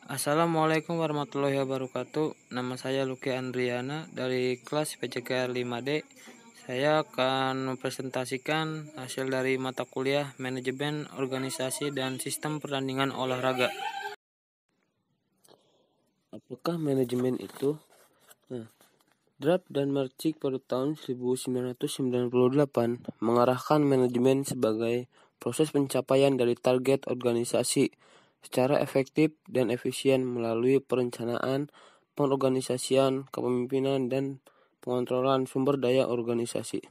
Assalamualaikum warahmatullahi wabarakatuh. Nama saya Luki Andriana dari kelas PCKR 5D. Saya akan mempresentasikan hasil dari mata kuliah Manajemen Organisasi dan Sistem Pertandingan Olahraga. Apakah manajemen itu? Draft dan Marcik pada tahun 1998 mengarahkan manajemen sebagai proses pencapaian dari target organisasi secara efektif dan efisien melalui perencanaan, pengorganisasian, kepemimpinan, dan pengontrolan sumber daya organisasi.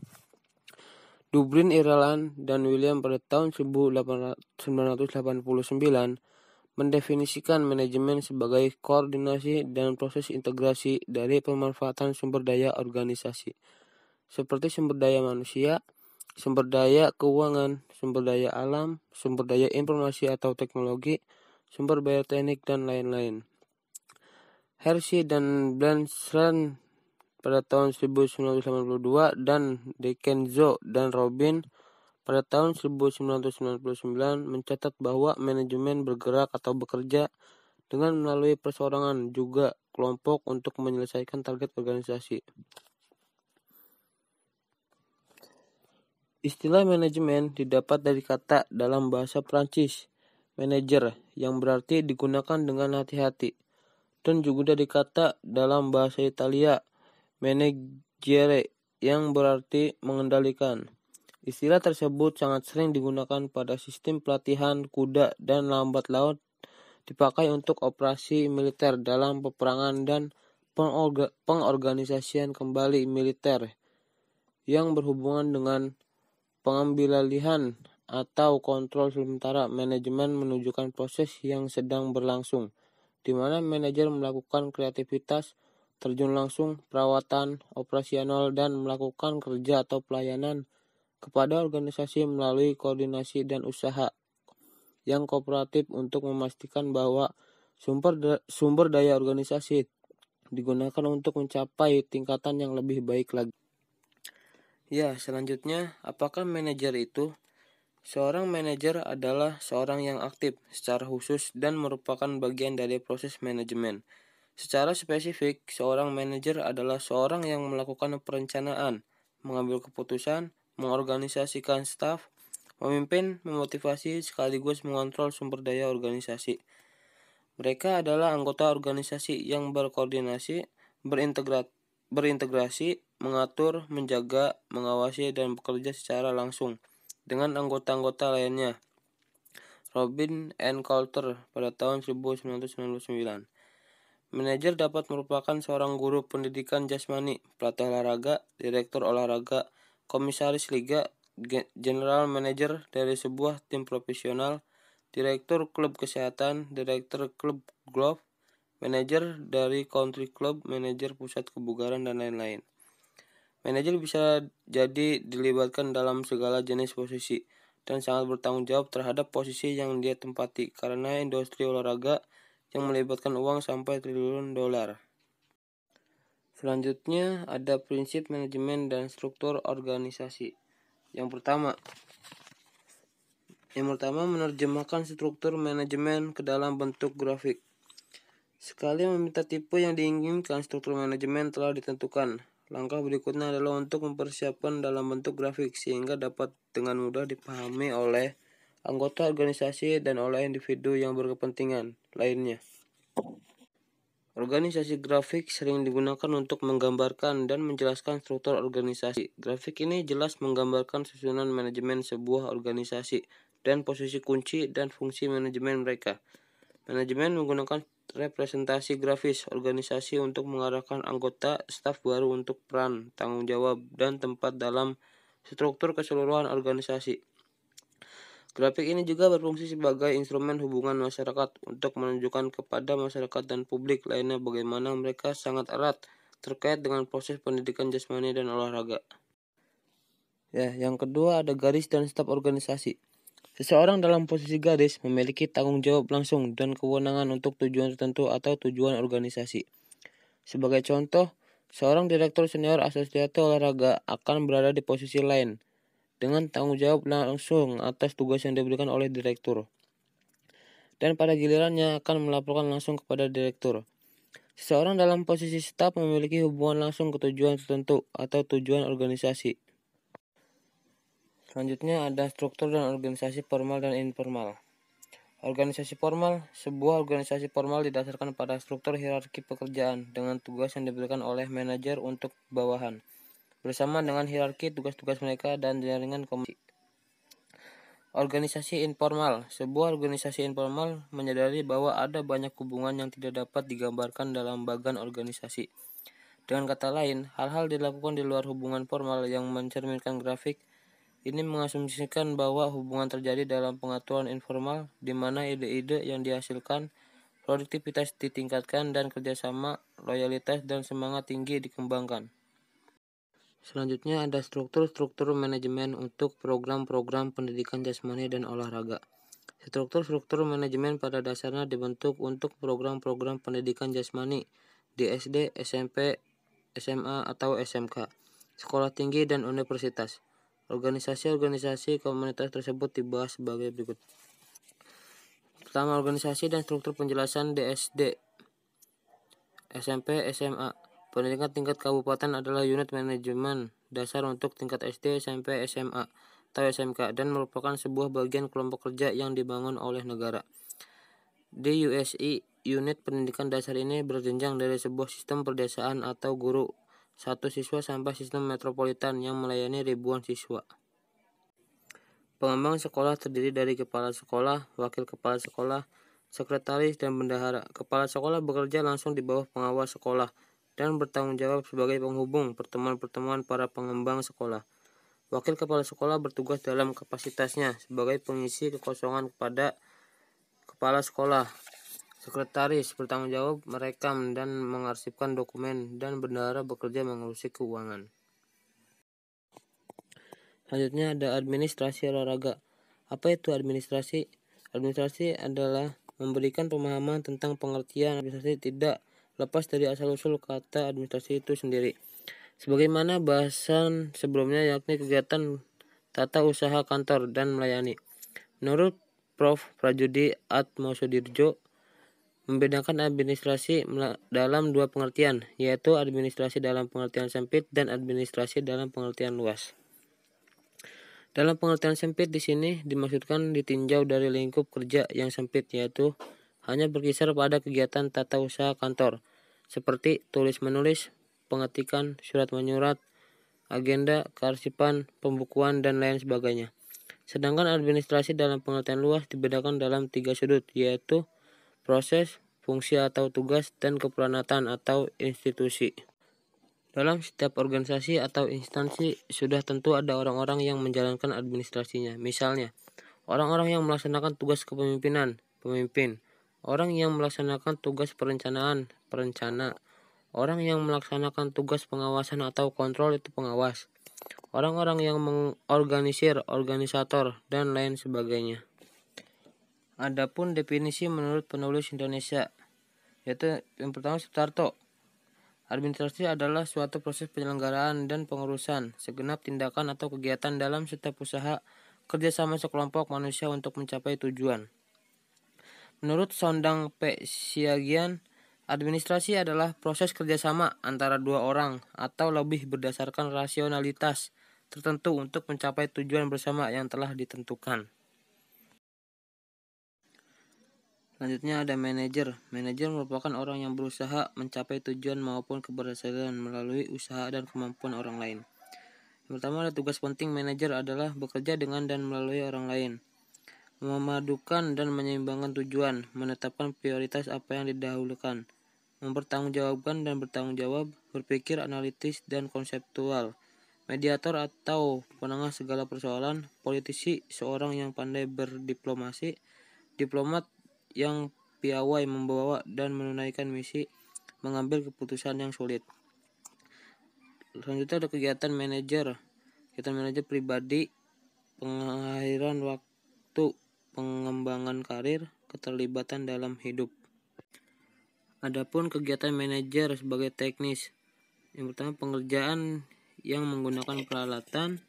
Dublin, Ireland, dan William pada tahun 1989 mendefinisikan manajemen sebagai koordinasi dan proses integrasi dari pemanfaatan sumber daya organisasi, seperti sumber daya manusia, sumber daya keuangan, sumber daya alam, sumber daya informasi atau teknologi, sumber daya teknik, dan lain-lain. Hershey dan Blanchard pada tahun 1982 dan DeCenzo dan Robin pada tahun 1999 mencatat bahwa manajemen bergerak atau bekerja dengan melalui perseorangan juga kelompok untuk menyelesaikan target organisasi. Istilah manajemen didapat dari kata dalam bahasa Prancis, manager, yang berarti digunakan dengan hati-hati, dan juga dari kata dalam bahasa Italia, managere, yang berarti mengendalikan. Istilah tersebut sangat sering digunakan pada sistem pelatihan kuda dan lambat laut, dipakai untuk operasi militer dalam peperangan dan pengorganisasian kembali militer yang berhubungan dengan pengambilalihan atau kontrol sementara. Manajemen menunjukkan proses yang sedang berlangsung, di mana manajer melakukan kreativitas, terjun langsung, perawatan, operasional, dan melakukan kerja atau pelayanan kepada organisasi melalui koordinasi dan usaha yang kooperatif untuk memastikan bahwa sumber daya organisasi digunakan untuk mencapai tingkatan yang lebih baik lagi. Selanjutnya, apakah manajer itu? Seorang manajer adalah seorang yang aktif secara khusus dan merupakan bagian dari proses manajemen. Secara spesifik, seorang manajer adalah seorang yang melakukan perencanaan, mengambil keputusan, mengorganisasikan staf, memimpin, memotivasi, sekaligus mengontrol sumber daya organisasi. Mereka adalah anggota organisasi yang berkoordinasi, berintegrasi, mengatur, menjaga, mengawasi, dan bekerja secara langsung dengan anggota-anggota lainnya. Robin and Coulter pada tahun 1999. Manajer dapat merupakan seorang guru pendidikan jasmani, pelatih olahraga, direktur olahraga, komisaris liga, general manager dari sebuah tim profesional, direktur klub kesehatan, direktur klub golf, manajer dari country club, manajer pusat kebugaran, dan lain-lain. Manajer bisa jadi dilibatkan dalam segala jenis posisi dan sangat bertanggung jawab terhadap posisi yang dia tempati karena industri olahraga yang melibatkan uang sampai triliun dolar. Selanjutnya ada prinsip manajemen dan struktur organisasi. Yang pertama menerjemahkan struktur manajemen ke dalam bentuk grafik. Sekali meminta tipe yang diinginkan, struktur manajemen telah ditentukan. Langkah berikutnya adalah untuk mempersiapkan dalam bentuk grafik sehingga dapat dengan mudah dipahami oleh anggota organisasi dan oleh individu yang berkepentingan lainnya. Organisasi grafik sering digunakan untuk menggambarkan dan menjelaskan struktur organisasi. Grafik ini jelas menggambarkan susunan manajemen sebuah organisasi dan posisi kunci dan fungsi manajemen mereka. Manajemen menggunakan representasi grafis organisasi untuk mengarahkan anggota staf baru untuk peran, tanggung jawab, dan tempat dalam struktur keseluruhan organisasi. Grafik ini juga berfungsi sebagai instrumen hubungan masyarakat untuk menunjukkan kepada masyarakat dan publik lainnya bagaimana mereka sangat erat terkait dengan proses pendidikan jasmani dan olahraga. Yang kedua ada garis dan staf organisasi. Seseorang dalam posisi garis memiliki tanggung jawab langsung dan kewenangan untuk tujuan tertentu atau tujuan organisasi. Sebagai contoh, seorang direktur senior asosiasi olahraga akan berada di posisi lain dengan tanggung jawab langsung atas tugas yang diberikan oleh direktur. dan pada gilirannya akan melaporkan langsung kepada direktur. Seseorang dalam posisi staf memiliki hubungan langsung ke tujuan tertentu atau tujuan organisasi. Selanjutnya ada struktur dan organisasi formal dan informal. Organisasi formal, sebuah organisasi formal didasarkan pada struktur hierarki pekerjaan dengan tugas yang diberikan oleh manajer untuk bawahan, bersama dengan hierarki tugas-tugas mereka dan jaringan komunikasi. Organisasi informal, sebuah organisasi informal menyadari bahwa ada banyak hubungan yang tidak dapat digambarkan dalam bagan organisasi. Dengan kata lain, hal-hal dilakukan di luar hubungan formal yang mencerminkan grafik. Ini mengasumsikan bahwa hubungan terjadi dalam pengaturan informal, di mana ide-ide yang dihasilkan, produktivitas ditingkatkan, dan kerjasama, loyalitas, dan semangat tinggi dikembangkan. Selanjutnya ada struktur-struktur manajemen untuk program-program pendidikan jasmani dan olahraga. Struktur-struktur manajemen pada dasarnya dibentuk untuk program-program pendidikan jasmani di SD, SMP, SMA, atau SMK, sekolah tinggi, dan universitas. Organisasi-organisasi komunitas tersebut dibahas sebagai berikut. Pertama, organisasi dan struktur penjelasan di SD, SMP, SMA. Pendidikan tingkat kabupaten adalah unit manajemen dasar untuk tingkat SD, SMP, SMA, atau SMK dan merupakan sebuah bagian kelompok kerja yang dibangun oleh negara. Di USI, unit pendidikan dasar ini berjenjang dari sebuah sistem perdesaan atau guru satu siswa sampai sistem metropolitan yang melayani ribuan siswa. Pengembang sekolah terdiri dari kepala sekolah, wakil kepala sekolah, sekretaris, dan bendahara. Kepala sekolah bekerja langsung di bawah pengawas sekolah dan bertanggung jawab sebagai penghubung pertemuan-pertemuan para pengembang sekolah. Wakil kepala sekolah bertugas dalam kapasitasnya sebagai pengisi kekosongan kepada kepala sekolah. Sekretaris bertanggung jawab merekam dan mengarsipkan dokumen, dan bendahara bekerja mengurusi keuangan. Selanjutnya ada administrasi olahraga. Apa itu administrasi? Administrasi adalah memberikan pemahaman tentang pengertian administrasi tidak lepas dari asal-usul kata administrasi itu sendiri. Sebagaimana bahasan sebelumnya, yakni kegiatan tata usaha kantor dan melayani. Menurut Prof. Prajudi Atmosudirjo, membedakan administrasi dalam dua pengertian, yaitu administrasi dalam pengertian sempit dan administrasi dalam pengertian luas. Dalam pengertian sempit di sini dimaksudkan ditinjau dari lingkup kerja yang sempit, yaitu hanya berkisar pada kegiatan tata usaha kantor, seperti tulis-menulis, pengetikan, surat-menyurat, agenda, kearsipan, pembukuan, dan lain sebagainya. Sedangkan administrasi dalam pengertian luas dibedakan dalam tiga sudut, yaitu proses, fungsi atau tugas, dan keperanatan atau institusi. Dalam setiap organisasi atau instansi sudah tentu ada orang-orang yang menjalankan administrasinya. Misalnya, orang-orang yang melaksanakan tugas kepemimpinan, pemimpin. Orang yang melaksanakan tugas perencanaan, perencana. Orang yang melaksanakan tugas pengawasan atau kontrol itu pengawas. Orang-orang yang mengorganisir, organisator, dan lain sebagainya. Adapun definisi menurut penulis Indonesia, yaitu yang pertama Sutarto. Administrasi adalah suatu proses penyelenggaraan dan pengurusan segenap tindakan atau kegiatan dalam setiap usaha kerjasama sekelompok manusia untuk mencapai tujuan. Menurut Sondang P. Siagian, administrasi adalah proses kerjasama antara dua orang atau lebih berdasarkan rasionalitas tertentu untuk mencapai tujuan bersama yang telah ditentukan. Selanjutnya ada manajer. Manajer merupakan orang yang berusaha mencapai tujuan maupun keberhasilan melalui usaha dan kemampuan orang lain. Yang pertama ada tugas penting manajer adalah bekerja dengan dan melalui orang lain, memadukan dan menyeimbangkan tujuan, menetapkan prioritas apa yang didahulukan, mempertanggungjawabkan dan bertanggung jawab, berpikir analitis dan konseptual, mediator atau penengah segala persoalan, politisi, seorang yang pandai berdiplomasi, diplomat yang piawai membawa dan menunaikan misi, mengambil keputusan yang sulit. Selanjutnya ada kegiatan manajer. Kegiatan manajer pribadi, pengakhiran waktu, pengembangan karir, keterlibatan dalam hidup. Adapun kegiatan manajer sebagai teknis. Yang pertama pengerjaan yang menggunakan peralatan,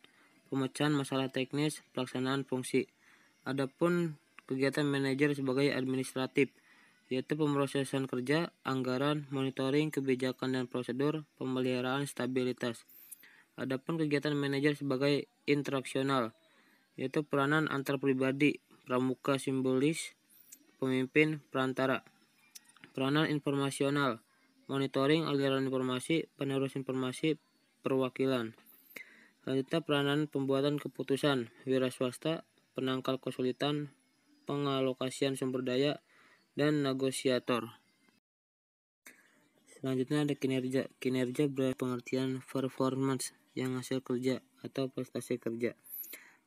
pemecahan masalah teknis, pelaksanaan fungsi. Adapun kegiatan manajer sebagai administratif, yaitu pemrosesan kerja, anggaran, monitoring, kebijakan dan prosedur, pemeliharaan stabilitas. Adapun kegiatan manajer sebagai interaksional, yaitu peranan antar pribadi, pramuka simbolis, pemimpin, perantara. Peranan informasional, monitoring aliran informasi, penerus informasi, perwakilan. Selanjutnya peranan pembuatan keputusan, wira swasta, penangkal kesulitan, pengalokasian sumber daya, dan negosiator. Selanjutnya ada kinerja. Kinerja berpengertian performance yang hasil kerja atau prestasi kerja.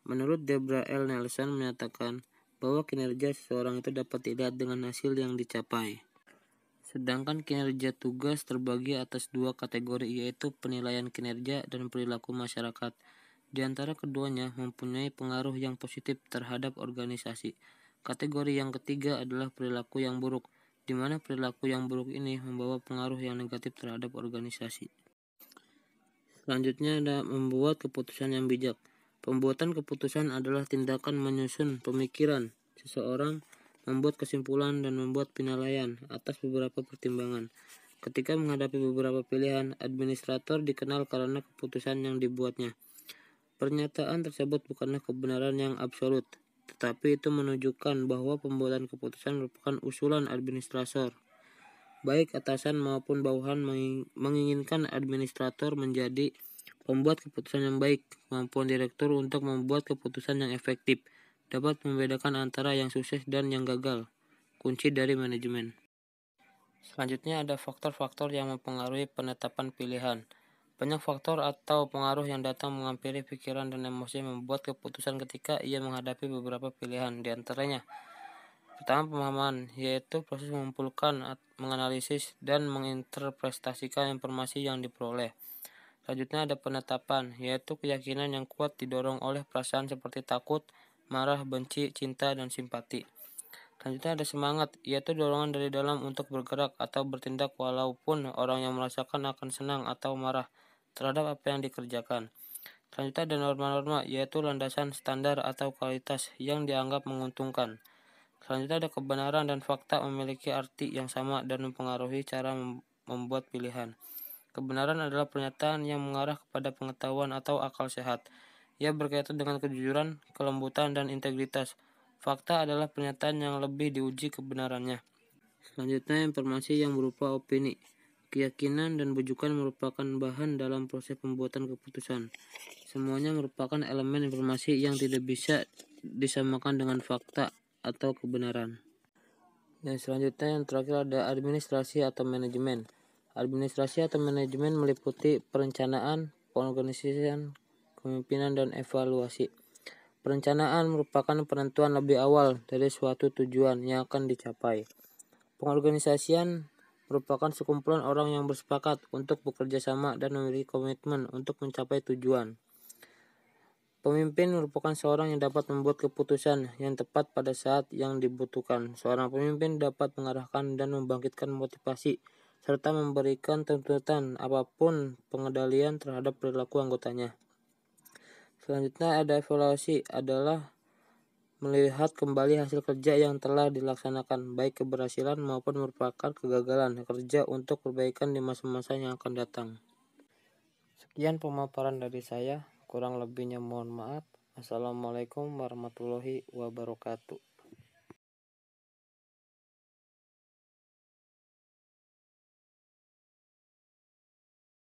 Menurut Debra L. Nelson menyatakan bahwa kinerja seseorang itu dapat dilihat dengan hasil yang dicapai. Sedangkan kinerja tugas terbagi atas dua kategori, yaitu penilaian kinerja dan perilaku masyarakat. Di antara keduanya mempunyai pengaruh yang positif terhadap organisasi. Kategori yang ketiga adalah perilaku yang buruk, di mana perilaku yang buruk ini membawa pengaruh yang negatif terhadap organisasi. Selanjutnya ada membuat keputusan yang bijak. Pembuatan keputusan adalah tindakan menyusun pemikiran seseorang, membuat kesimpulan dan membuat penilaian atas beberapa pertimbangan. Ketika menghadapi beberapa pilihan, administrator dikenal karena keputusan yang dibuatnya. Pernyataan tersebut bukanlah kebenaran yang absolut, tetapi itu menunjukkan bahwa pembuatan keputusan merupakan usulan administrator. Baik atasan maupun bawahan menginginkan administrator menjadi pembuat keputusan yang baik, kemampuan direktur untuk membuat keputusan yang efektif dapat membedakan antara yang sukses dan yang gagal. Kunci dari manajemen. Selanjutnya ada faktor-faktor yang mempengaruhi penetapan pilihan. Banyak faktor atau pengaruh yang datang menghampiri pikiran dan emosi membuat keputusan ketika ia menghadapi beberapa pilihan. Di antaranya, pertama pemahaman, yaitu proses mengumpulkan, menganalisis, dan menginterpretasikan informasi yang diperoleh. Selanjutnya ada penetapan, yaitu keyakinan yang kuat didorong oleh perasaan seperti takut, marah, benci, cinta, dan simpati. Selanjutnya ada semangat, yaitu dorongan dari dalam untuk bergerak atau bertindak walaupun orang yang merasakan akan senang atau marah terhadap apa yang dikerjakan. Selanjutnya ada norma-norma, yaitu landasan standar atau kualitas yang dianggap menguntungkan. Selanjutnya ada kebenaran dan fakta memiliki arti yang sama dan mempengaruhi cara membuat pilihan. Kebenaran adalah pernyataan yang mengarah kepada pengetahuan atau akal sehat. Ia berkaitan dengan kejujuran, kelembutan, dan integritas. Fakta adalah pernyataan yang lebih diuji kebenarannya. Selanjutnya informasi yang berupa opini. Keyakinan dan bujukan merupakan bahan dalam proses pembuatan keputusan. Semuanya merupakan elemen informasi yang tidak bisa disamakan dengan fakta atau kebenaran. Dan selanjutnya yang terakhir ada administrasi atau manajemen. Administrasi atau manajemen meliputi perencanaan, pengorganisasian, kepemimpinan, dan evaluasi. Perencanaan merupakan penentuan lebih awal dari suatu tujuan yang akan dicapai. Pengorganisasian merupakan sekumpulan orang yang bersepakat untuk bekerja sama dan memiliki komitmen untuk mencapai tujuan. Pemimpin merupakan seorang yang dapat membuat keputusan yang tepat pada saat yang dibutuhkan. Seorang pemimpin dapat mengarahkan dan membangkitkan motivasi serta memberikan tuntutan apapun pengendalian terhadap perilaku anggotanya. Selanjutnya ada evaluasi, adalah melihat kembali hasil kerja yang telah dilaksanakan, baik keberhasilan maupun merupakan kegagalan kerja untuk perbaikan di masa-masa yang akan datang. Sekian pemaparan dari saya, kurang lebihnya mohon maaf. Assalamualaikum warahmatullahi wabarakatuh.